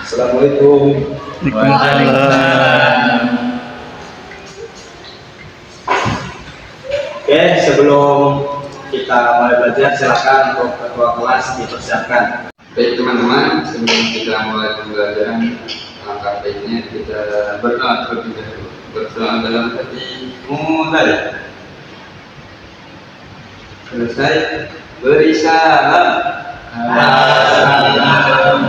Assalamualaikum. Waalaikumsalam. Oke, sebelum kita mulai belajar, silakan untuk ketua kelas dipersiapkan. Baik teman-teman, sebelum kita mulai pembelajaran, langkah baiknya kita berdoa terlebih dahulu. Berdoa dalam hati mulai. Selesai, beri salam. Assalamualaikum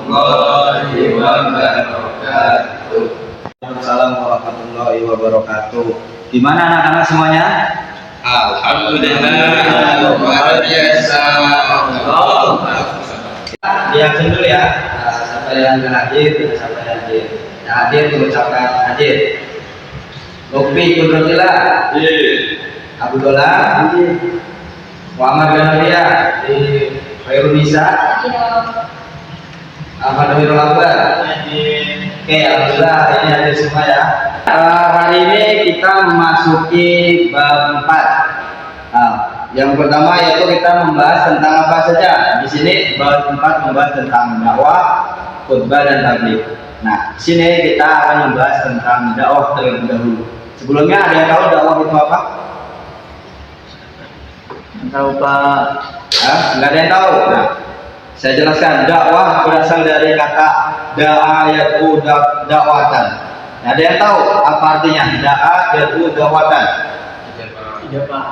warahmatullahi wabarakatuh. Assalamualaikum warahmatullahi wabarakatuh. Gimana anak-anak semuanya? Alhamdulillah, luar biasa. Lihatin dulu ya. Siapa yang nggak hadir, siapa yang hadir. Yang hadir mengucapkan hadir. Lutfi Kudrotillah, Abdullah, Muhammad Ganaria, Khairul Nisa, Ahmad Wirul Akbar. Oke, alhamdulillah ini hadir semua ya. Hari ini kita memasuki bab 4. Yang pertama yaitu kita membahas tentang apa saja. Di sini bab 4 membahas tentang dakwah, khutbah dan tabligh. Nah, di sini kita akan membahas tentang dakwah terlebih dahulu. Sebelumnya ada yang tahu dakwah itu apa? Tahu Pak? Nggak ada yang tahu. Nah, saya jelaskan. Dakwah berasal dari kata da'a yad'u dakwatan. Nah, ada yang tahu apa artinya da'a yad'u dakwatan? Iya Pak.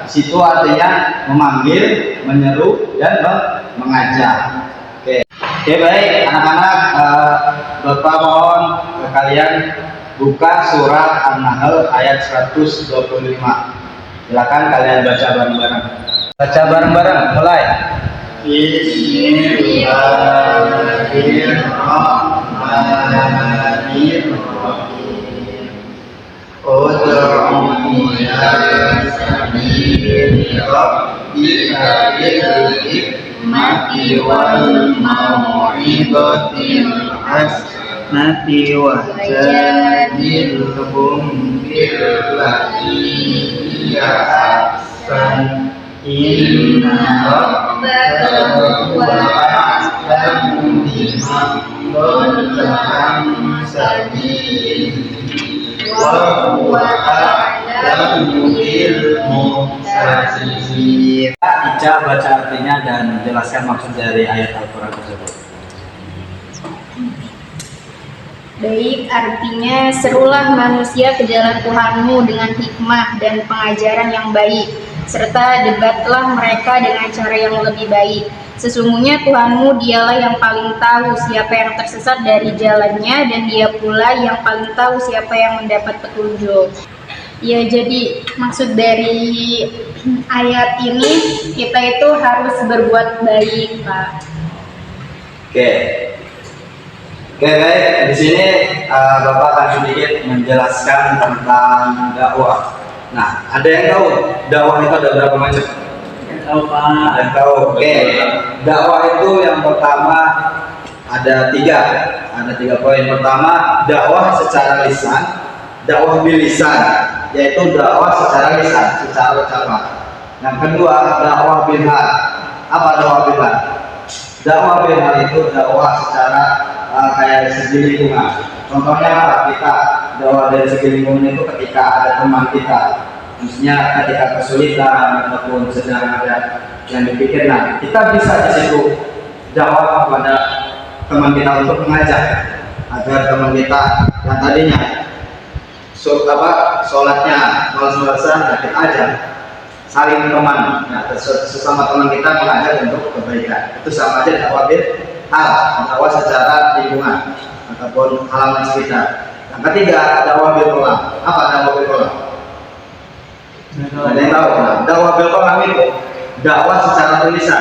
Situ artinya memanggil, menyeru, dan mengajak. Oke, baik anak-anak, Bapak mohon kalian buka surat An-Nahl ayat 125. Silakan kalian baca bareng-bareng. Baca bareng-bareng, mulai. Bismillahirrahmanirrahim. Ud'u ila sabili rabbika bil hikmati wal mau'izatil hasanati wajadilhum billati hiya ahsan. Inna rabbaka huwa a'lamu biman dhalla an sabilihi wa huwa a'lamu bil muhtadin. Ija baca artinya dan jelaskan maksud dari ayat Al-Quran tersebut. Baik, artinya serulah manusia ke jalan Tuhanmu dengan hikmah dan pengajaran yang baik, serta debatlah mereka dengan cara yang lebih baik. Sesungguhnya Tuhanmu dialah yang paling tahu siapa yang tersesat dari jalannya, dan dia pula yang paling tahu siapa yang mendapat petunjuk. Ya, jadi maksud dari ayat ini kita itu harus berbuat baik, Pak. Oke, baik. Di sini Bapak akan sedikit menjelaskan tentang dakwah. Nah, ada yang tahu dakwah itu ada berapa macam? Tahu Pak. Ada yang tahu. Oke, dakwah itu yang pertama ada tiga poin. Pertama, dakwah secara lisan, dakwah bil lisan, yaitu dakwah secara lisan, secara ucapan. Yang kedua, dakwah bil hal. Apa dakwah bil hal? Dakwah bil hal itu dakwah secara kayak segi lingkungan. Contohnya apa? Kita dakwah dari segi lingkungan itu ketika ada teman kita, misalnya ketika kesulitan ataupun sedang ada yang dipikir, nah kita bisa di situ dakwah kepada teman kita untuk mengajak agar teman kita yang tadinya sholatnya malas-malasan, kita ajak saling teman, nah, sesama teman kita mengajak untuk kebaikan. Itu sama aja dakwah bil hal, dakwah secara lingkungan ataupun halaman sekitar. Yang ketiga, dakwah bil qalam. Apa dakwah bil qalam? Ada yang tahu? Nah, dakwah bil qalam itu dakwah secara tulisan.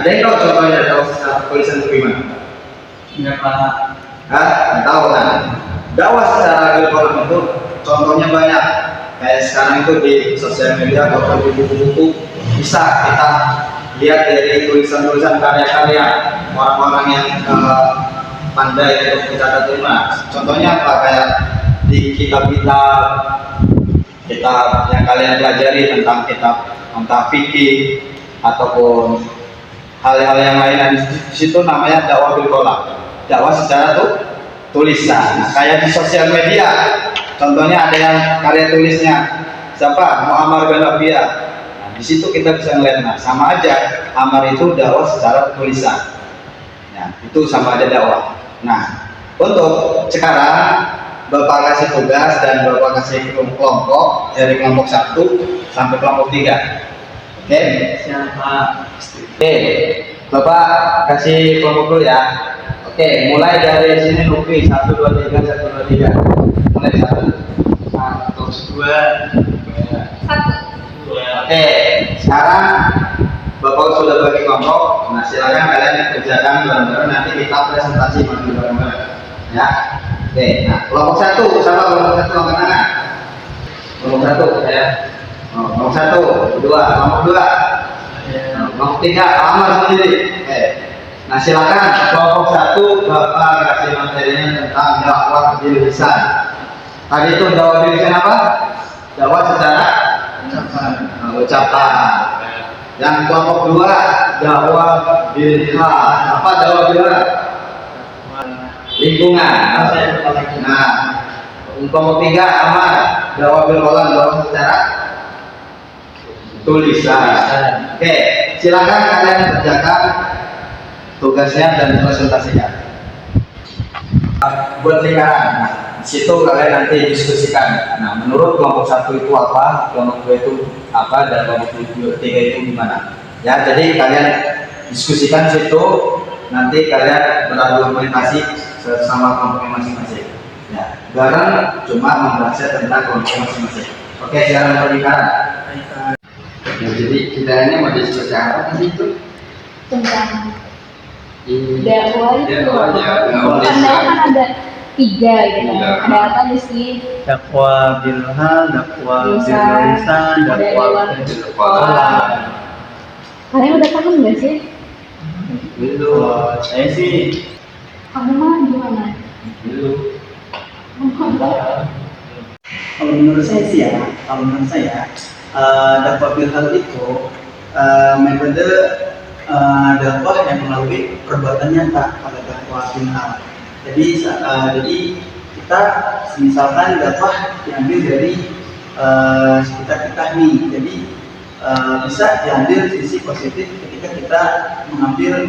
Ada yang tahu contohnya dakwah secara tulisan itu gimana? Iya Pak. Nggak tahu kan? Dakwah secara bil qalam itu contohnya banyak. Kayak sekarang itu di sosial media atau di buku-buku bisa kita lihat dari tulisan-tulisan karya-karya orang-orang yang pandai untuk kita terima. Contohnya apa? Kayak di kitab-kitab yang kalian pelajari tentang kitab fikih ataupun hal-hal yang lain di situ namanya dakwah bil qalam, dakwah secara tulisan. Nah, kayak di sosial media, contohnya ada yang karya tulisnya siapa, Muammar Gaddafi. Nah, di situ kita bisa melihat, nah sama aja, Ammar itu dakwah secara tulisan. Nah, itu sama aja dakwah. Nah, untuk sekarang Bapak kasih tugas dan Bapak kasih kelompok dari kelompok 1 sampai kelompok 3. Oke? Siapa? Oke, Bapak kasih kelompok dulu ya. Oke, mulai dari sini Luffy 1 2 3 1 2 3. Mulai 1 Dua. 1. Oke, sekarang Bapak sudah bagi kelompok. Nah, silakan kalian kerjakan bareng-bareng, nanti kita presentasi bareng-bareng. Ya. Oke, nah kelompok 1 sama kelompok 1 angkat tangan. Kelompok 1 ya. Kelompok 1, 2, kelompok 2. Kelompok 3, Ammar sendiri. Oke. Nah, silakan kelompok 1 Bapak kasih materinya tentang dakwah bil lisan. Tadi itu dakwah bil lisan apa? Dakwah secara ucapan. Yang kelompok 2 dakwah bil hal. Apa dakwah bil hal? Lingkungan. Nah, kelompok 3 Ammar dakwah bil qalam, dakwah secara tulisan. Oke, silakan kalian kerjakan tugasnya dan presentasinya. Buat lingkaran, nah, di situ kalian nanti diskusikan. Nah, menurut kelompok 1 itu apa, kelompok 2 itu apa, dan kelompok 3 itu gimana? Ya, jadi kalian diskusikan situ. Nanti kalian berargumentasi sesama kelompoknya masing-masing. Ya, bareng cuma membahas tentang kelompok masing-masing. Oke, sekarang lingkaran. Ya, jadi kita ini mau diskusi apa tadi itu? Tentang Ini dakwah itu. dakwahnya, Kan dakwah kan ada 3 gitu. Iya. Ada apa aja sih? Dakwah bil hal, dakwah bil Lisan, lisan, ada dakwah dakwah bil qalam. Kalian udah paham nggak sih? Kalau saya sih Kamu mah gimana? Kalau menurut saya sih ya, kalau menurut saya dakwah bil hal itu metode dakwah yang melalui perbuatan nyata pada dakwah bil hal. Jadi kita misalkan dakwah diambil dari sekitar kita nih. Jadi bisa diambil sisi positif ketika kita mengambil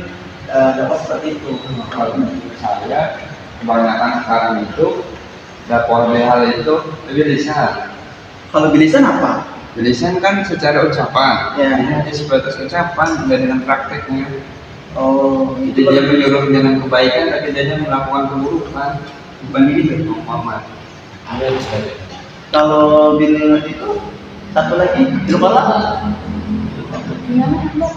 dakwah seperti itu. Kalau menurut saya kebanyakan sekarang itu dakwah bil hal itu lebih lisan. Kalau bilisan apa? Lisan kan secara ucapan, Ya. ini hanya sebatas ucapan dan dengan prakteknya. Oh, Jadi dia menyuruh dengan kebaikan, tapi dia melakukan keburukan. Bukan gitu, Muhammad. Kalau bil itu satu lagi bil qalam. Gimana Mbak?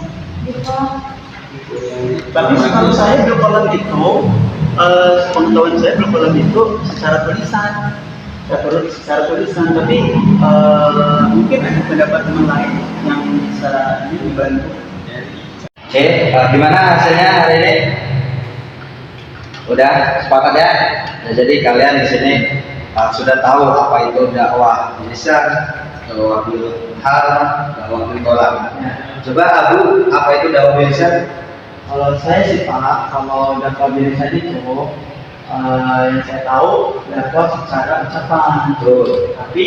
Tapi setahu saya bil qalam itu, pengetahuan saya bil qalam itu secara tulisan. Tapi mungkin ada pendapat teman lain yang bisa dibantu. Oke, gimana hasilnya hari ini? Udah sepakat ya? Nah, jadi kalian di sini sudah tahu apa itu dakwah lisan, dakwah bil hal, dakwah bil qalam. Coba Abu, apa itu dakwah bil lisan? Kalau saya sih Pak, kalau dakwah bil lisan itu yang saya tahu dakwah secara ucapan. Betul. Tapi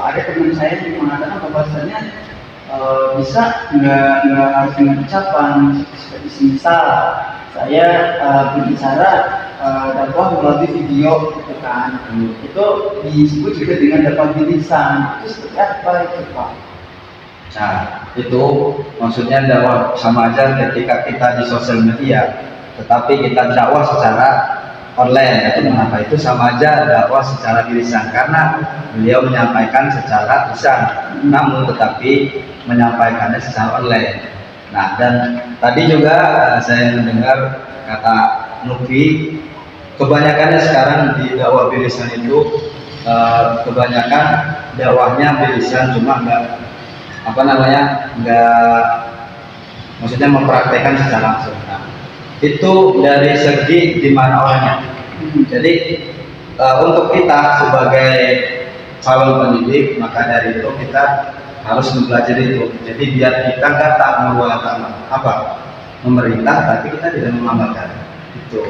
ada teman saya yang mengatakan bahwasanya bisa nggak harus dengan ucapan, seperti misal saya berbicara dakwah melalui video gitu kan, itu disebut juga dengan dakwah bilisan. Itu seperti apa itu Pak? Nah, itu maksudnya dakwah sama aja ketika kita di sosial media, tetapi kita dakwah secara online. Itu mengapa? Itu sama aja dakwah secara lisan, karena beliau menyampaikan secara lisan, namun tetapi menyampaikannya secara online. Nah, dan tadi juga saya mendengar kata Nufi, kebanyakannya sekarang di dakwah bilisan itu kebanyakan dakwahnya bilisan, cuma nggak maksudnya mempraktekkan secara langsung. Nah, itu dari segi di mana orangnya. Jadi untuk kita sebagai calon pendidik, maka dari itu kita harus mempelajari itu. Jadi biar kita nggak tak apa memerintah, tapi kita tidak melambatkan itu.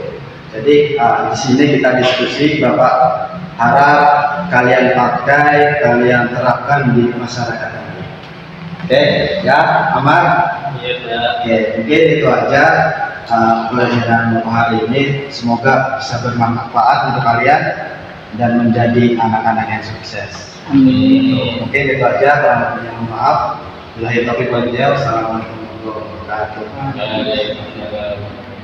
Jadi di sini kita diskusi, Bapak harap kalian pakai, kalian terapkan di masyarakat ini. Oke, ya, aman. Oke, mungkin itu aja pelajaran hari ini. Semoga bisa bermanfaat untuk kalian dan menjadi anak-anak yang sukses. Mungkin itu aja. Mohon maaf. Bila taufiq wal hidayah. Wassalamualaikum warahmatullahi wabarakatuh.